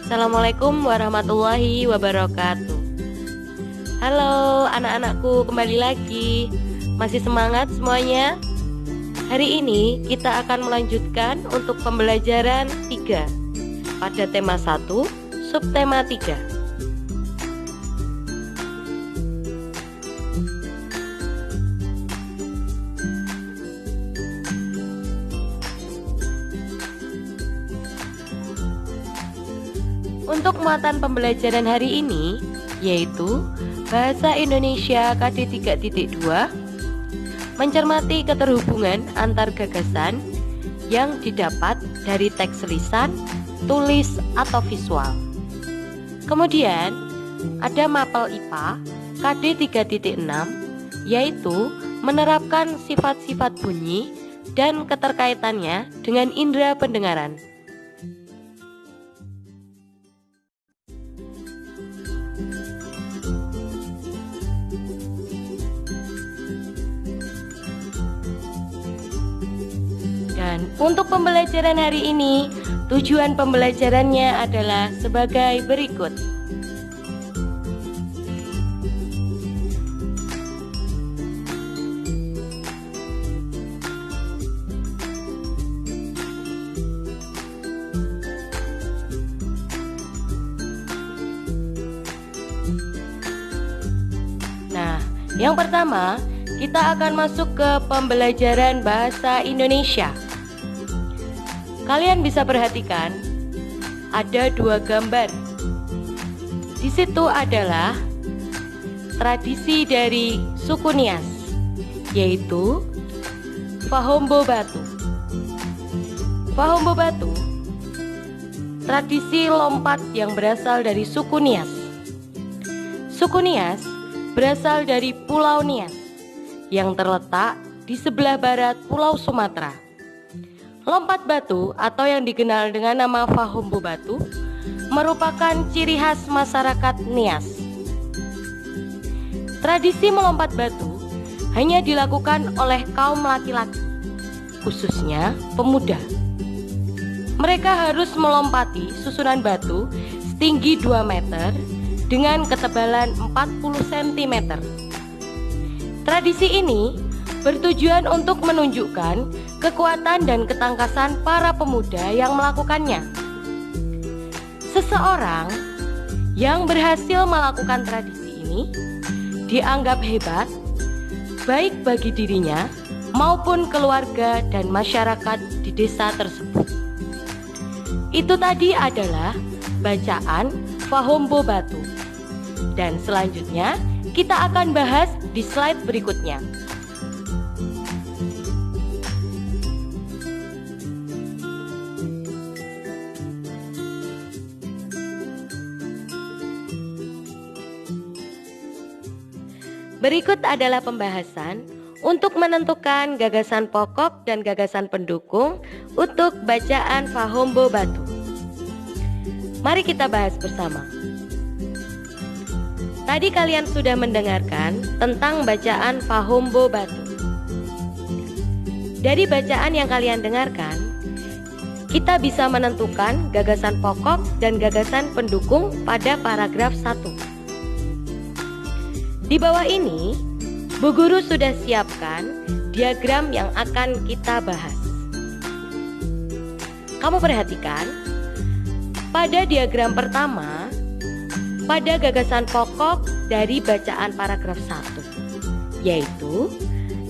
Assalamualaikum warahmatullahi wabarakatuh. Halo anak-anakku, kembali lagi. Masih semangat semuanya? Hari ini kita akan melanjutkan untuk pembelajaran 3 pada tema 1, subtema 3. Untuk muatan pembelajaran hari ini yaitu Bahasa Indonesia KD 3.2, mencermati keterhubungan antar gagasan yang didapat dari teks lisan, tulis, atau visual. Kemudian ada mapel IPA KD 3.6 yaitu menerapkan sifat-sifat bunyi dan keterkaitannya dengan indera pendengaran. Dan untuk pembelajaran hari ini, tujuan pembelajarannya adalah sebagai berikut. Nah, yang pertama, kita akan masuk ke pembelajaran bahasa Indonesia. Kalian bisa perhatikan ada 2 gambar. Di situ adalah tradisi dari suku Nias, yaitu Fahombo Batu. Fahombo Batu, tradisi lompat yang berasal dari suku Nias. Suku Nias berasal dari Pulau Nias yang terletak di sebelah barat Pulau Sumatera. Lompat batu atau yang dikenal dengan nama Fahombo Batu merupakan ciri khas masyarakat Nias. Tradisi melompat batu hanya dilakukan oleh kaum laki-laki, khususnya pemuda. Mereka harus melompati susunan batu setinggi 2 meter dengan ketebalan 40 cm. Tradisi ini bertujuan untuk menunjukkan kekuatan dan ketangkasan para pemuda yang melakukannya. Seseorang yang berhasil melakukan tradisi ini dianggap hebat, baik bagi dirinya maupun keluarga dan masyarakat di desa tersebut. Itu tadi adalah bacaan Fahombo Batu. Dan selanjutnya kita akan bahas di slide berikutnya. Berikut adalah pembahasan untuk menentukan gagasan pokok dan gagasan pendukung untuk bacaan Fahombo Batu. Mari kita bahas bersama. Tadi kalian sudah mendengarkan tentang bacaan Fahombo Batu. Dari bacaan yang kalian dengarkan, kita bisa menentukan gagasan pokok dan gagasan pendukung pada paragraf 1. Di bawah ini, Bu Guru sudah siapkan diagram yang akan kita bahas. Kamu perhatikan, pada diagram pertama, pada gagasan pokok dari bacaan paragraf 1, yaitu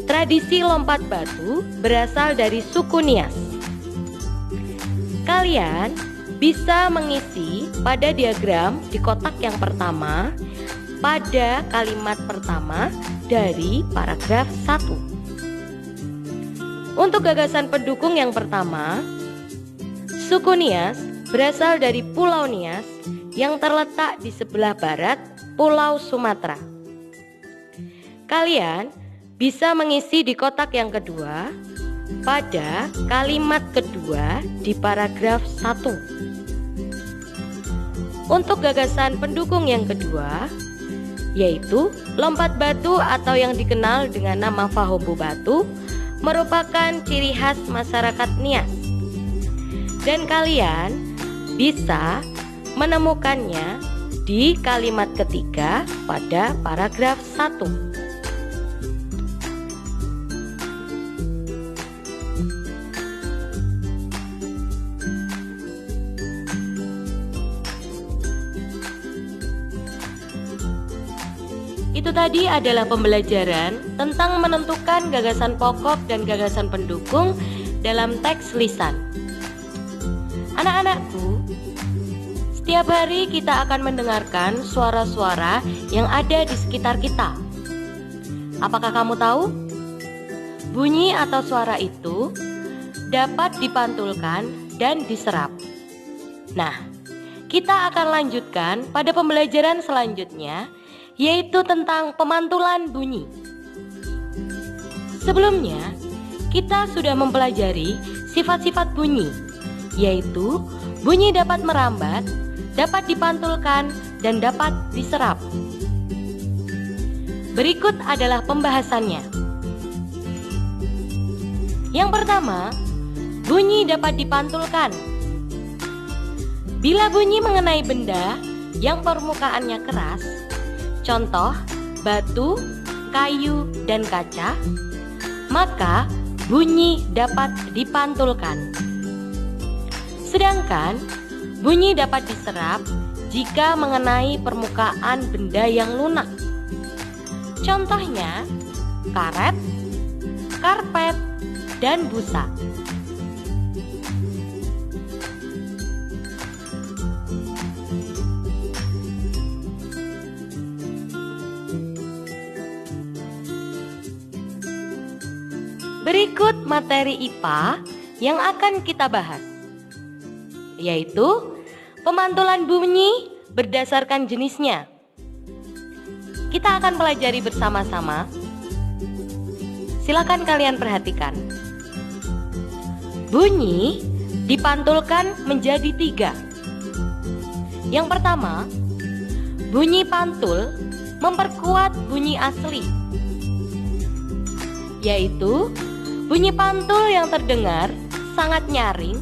tradisi lompat batu berasal dari suku Nias. Kalian bisa mengisi pada diagram di kotak yang pertama pada kalimat pertama dari paragraf 1. Untuk gagasan pendukung yang pertama, suku Nias berasal dari Pulau Nias yang terletak di sebelah barat Pulau Sumatera. Kalian bisa mengisi di kotak yang kedua pada kalimat kedua di paragraf 1. Untuk gagasan pendukung yang kedua, yaitu lompat batu atau yang dikenal dengan nama Fahombo Batu, merupakan ciri khas masyarakat Nias. Dan kalian bisa menemukannya di kalimat ketiga pada paragraf 1. Itu tadi adalah pembelajaran tentang menentukan gagasan pokok dan gagasan pendukung dalam teks lisan. Anak-anakku, setiap hari kita akan mendengarkan suara-suara yang ada di sekitar kita. Apakah kamu tahu? Bunyi atau suara itu dapat dipantulkan dan diserap. Nah, kita akan lanjutkan pada pembelajaran selanjutnya, yaitu tentang pemantulan bunyi. Sebelumnya, kita sudah mempelajari sifat-sifat bunyi, yaitu bunyi dapat merambat, dapat dipantulkan, dan dapat diserap. Berikut adalah pembahasannya. Yang pertama, bunyi dapat dipantulkan. Bila bunyi mengenai benda yang permukaannya keras, contoh batu, kayu, dan kaca, maka bunyi dapat dipantulkan. Sedangkan bunyi dapat diserap jika mengenai permukaan benda yang lunak. Contohnya karet, karpet, dan busa. Berikut materi IPA yang akan kita bahas, yaitu pemantulan bunyi berdasarkan jenisnya. Kita akan pelajari bersama-sama. Silakan kalian perhatikan. Bunyi dipantulkan menjadi 3. Yang pertama, bunyi pantul memperkuat bunyi asli, yaitu bunyi pantul yang terdengar sangat nyaring.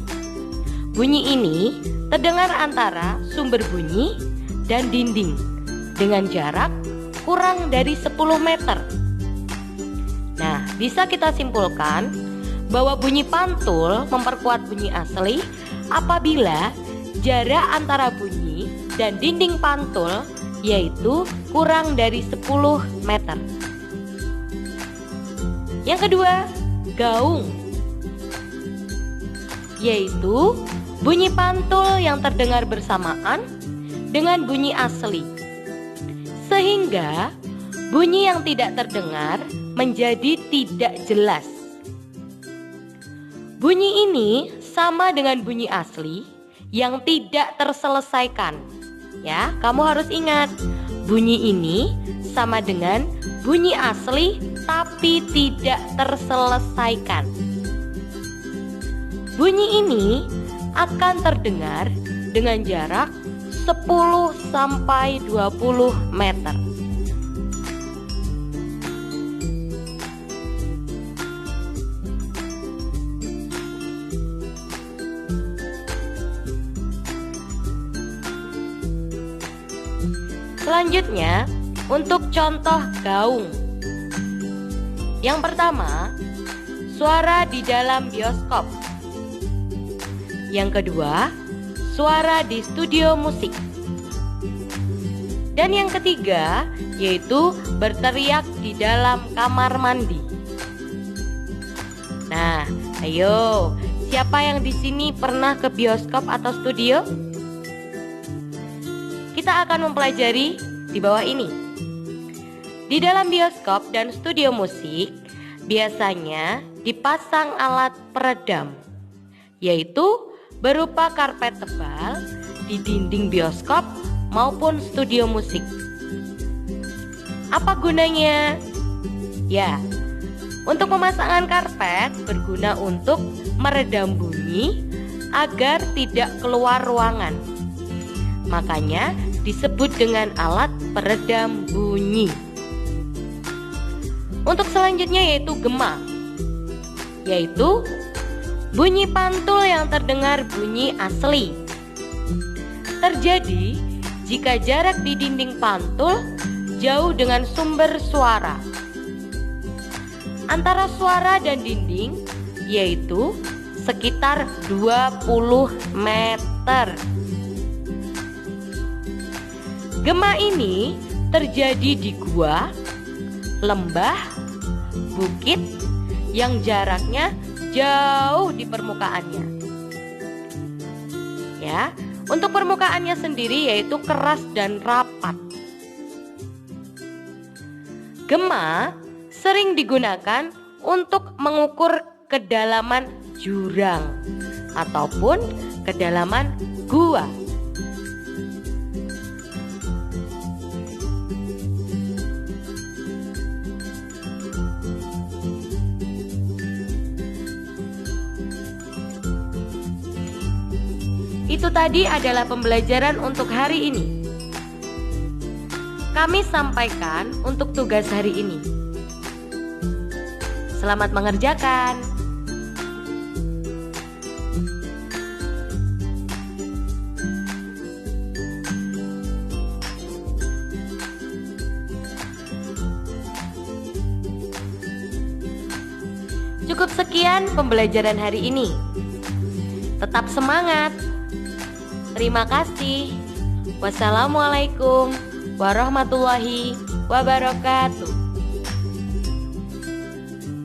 Bunyi ini terdengar antara sumber bunyi dan dinding dengan jarak kurang dari 10 meter. Nah, bisa kita simpulkan bahwa bunyi pantul memperkuat bunyi asli apabila jarak antara bunyi dan dinding pantul yaitu kurang dari 10 meter. Yang kedua, gaung, yaitu bunyi pantul yang terdengar bersamaan dengan bunyi asli, sehingga bunyi yang tidak terdengar menjadi tidak jelas. Bunyi ini sama dengan bunyi asli yang tidak terselesaikan. Ya, kamu harus ingat, bunyi ini sama dengan bunyi asli tapi tidak terselesaikan. Bunyi ini akan terdengar dengan jarak 10 sampai 20 meter. Selanjutnya, untuk contoh gaung. Yang pertama, suara di dalam bioskop. Yang kedua, suara di studio musik. Dan yang ketiga, yaitu berteriak di dalam kamar mandi. Nah, ayo, siapa yang di sini pernah ke bioskop atau studio? Kita akan mempelajari di bawah ini. Di dalam bioskop dan studio musik biasanya dipasang alat peredam, yaitu berupa karpet tebal di dinding bioskop maupun studio musik. Apa gunanya? Ya, untuk pemasangan karpet berguna untuk meredam bunyi agar tidak keluar ruangan. Makanya disebut dengan alat peredam bunyi. Untuk selanjutnya yaitu gema, yaitu bunyi pantul yang terdengar bunyi asli. terjadi jika jarak di dinding pantul jauh dengan sumber suara. Antara suara dan dinding yaitu sekitar 20 meter. Gema ini terjadi di gua, lembah, bukit yang jaraknya jauh di permukaannya. Ya, untuk permukaannya sendiri yaitu keras dan rapat. Gema sering digunakan untuk mengukur kedalaman jurang ataupun kedalaman gua. Itu tadi adalah pembelajaran untuk hari ini. Kami sampaikan untuk tugas hari ini. Selamat mengerjakan. Cukup sekian pembelajaran hari ini. Tetap semangat. Terima kasih. Wassalamualaikum warahmatullahi wabarakatuh.